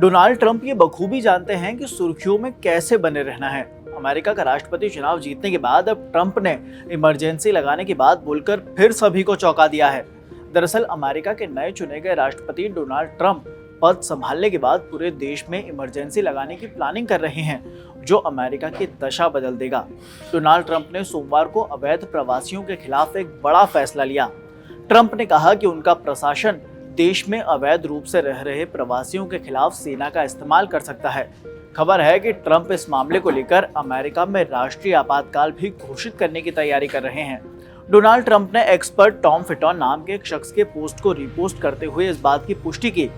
Donald Trump ये बखूबी जानते हैं कि सुर्खियों में कैसे बने रहना है। अमेरिका का राष्ट्रपति चुनाव जीतने के बाद अब ट्रंप ने इमरजेंसी लगाने की बात बोलकर फिर सभी को चौंका दिया है। दरअसल अमेरिका के नए चुने गए राष्ट्रपति डोनाल्ड ट्रंप पद संभालने के बाद पूरे देश में इमरजेंसी लगाने की प्लानिंग कर रहे हैं, जो अमेरिका की दशा बदल देगा। डोनाल्ड ट्रंप ने सोमवार को अवैध प्रवासियों के खिलाफ एक बड़ा फैसला लिया। ट्रंप ने कहा कि उनका प्रशासन देश में अवैध रूप से रह रहे प्रवासियों के खिलाफ सेना का इस्तेमाल कर सकता है। खबर है कि ट्रंप इस मामले को लेकर अमेरिका में राष्ट्रीय आपातकाल भी घोषित करने की तैयारी कर रहे हैं। डोनाल्ड ट्रंप ने एक्सपर्ट टॉम फिटॉन नाम के एक शख्स के पोस्ट को रिपोस्ट करते हुए इस बात की पुष्टि की।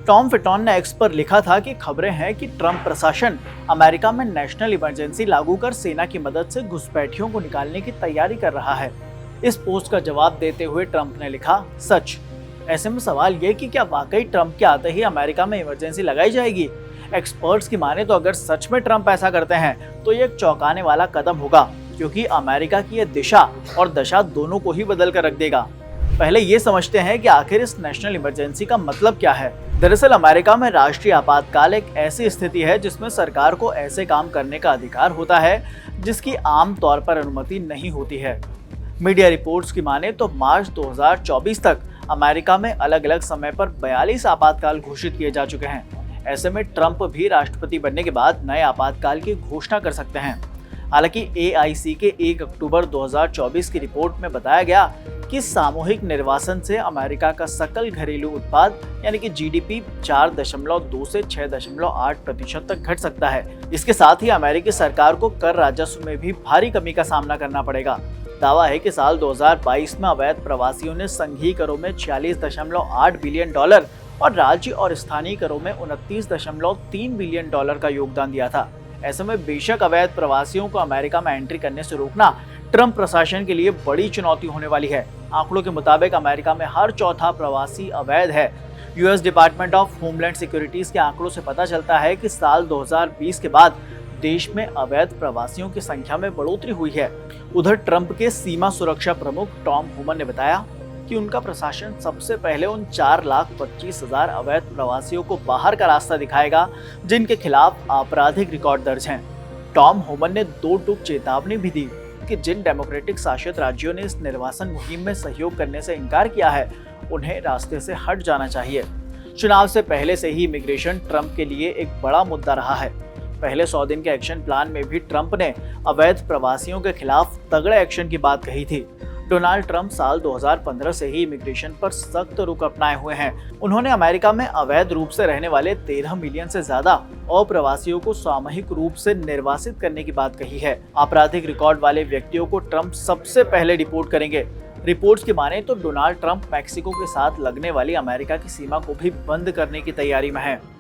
टॉम फिटॉन ने एक्स पर लिखा था कि खबरें हैं कि ट्रंप प्रशासन अमेरिका में नेशनल इमरजेंसी लागू कर सेना की मदद से घुसपैठियों को निकालने की तैयारी कर रहा है। इस पोस्ट का जवाब देते हुए ट्रंप ने लिखा, सच। ऐसे में सवाल ये कि क्या वाकई ट्रंप के आते ही अमेरिका में इमरजेंसी लगाई जाएगी? एक्सपर्ट्स की माने तो अगर सच में ट्रंप ऐसा करते हैं तो ये एक चौंकाने वाला कदम होगा, क्योंकि अमेरिका की ये दिशा और दशा दोनों को ही बदल कर रख देगा। पहले ये समझते हैं कि आखिर इस नेशनल इमरजेंसी का मतलब क्या है। दरअसल अमेरिका में राष्ट्रीय आपातकाल एक ऐसी स्थिति है जिसमें सरकार को ऐसे काम करने का अधिकार होता है जिसकी आम तौर पर अनुमति नहीं होती है। मीडिया रिपोर्ट्स की माने तो मार्च 2024 तक अमेरिका में अलग अलग समय पर 42 आपातकाल घोषित किए जा चुके हैं। ऐसे में ट्रंप भी राष्ट्रपति बनने के बाद नए आपातकाल की घोषणा कर सकते हैं। हालांकि AIC के 1 अक्टूबर 2024 की रिपोर्ट में बताया गया कि सामूहिक निर्वासन से अमेरिका का सकल घरेलू उत्पाद यानी कि GDP 4.2 से 6.8% तक घट सकता है। इसके साथ ही अमेरिकी सरकार को कर राजस्व में भी भारी कमी का सामना करना पड़ेगा। दावा है कि साल 2022 में अवैध प्रवासियों ने संघीय करों में $46.8 बिलियन और राज्य और स्थानीय करों में $29.3 बिलियन का योगदान दिया था। ऐसे में बेशक अवैध प्रवासियों को अमेरिका में एंट्री करने से रोकना ट्रंप प्रशासन के लिए बड़ी चुनौती होने वाली है। आंकड़ों के मुताबिक अमेरिका में हर चौथा प्रवासी अवैध है। US department of homeland securities के आंकड़ों से पता चलता है कि साल 2020 के बाद देश में अवैध प्रवासियों की संख्या में बढ़ोतरी हुई है। उधर ट्रंप के सीमा सुरक्षा प्रमुख टॉम होमन ने बताया कि उनका प्रशासन सबसे पहले उन 4,25,000 अवैध प्रवासियों को बाहर का रास्ता दिखाएगा जिनके खिलाफ आपराधिक रिकॉर्ड दर्ज हैं। टॉम होमन ने 2 टूक चेतावनी भी दी कि जिन डेमोक्रेटिक शासित राज्यों ने इस निर्वासन मुहिम में सहयोग करने से इनकार किया है, उन्हें रास्ते से हट जाना चाहिए। चुनाव से पहले से ही इमिग्रेशन ट्रंप के लिए एक बड़ा मुद्दा रहा है। पहले 100 दिन के एक्शन प्लान में भी ट्रंप ने अवैध प्रवासियों के खिलाफ तगड़े एक्शन की बात कही थी। डोनाल्ड ट्रंप साल 2015 से ही इमिग्रेशन पर सख्त रुख अपनाए हुए हैं। उन्होंने अमेरिका में अवैध रूप से रहने वाले 13 मिलियन से ज्यादा अप्रवासियों को सामूहिक रूप से निर्वासित करने की बात कही है। आपराधिक रिकॉर्ड वाले व्यक्तियों को ट्रंप सबसे पहले डिपोर्ट करेंगे। रिपोर्ट्स की माने तो डोनाल्ड ट्रंप मैक्सिको के साथ लगने वाली अमेरिका की सीमा को भी बंद करने की तैयारी में है।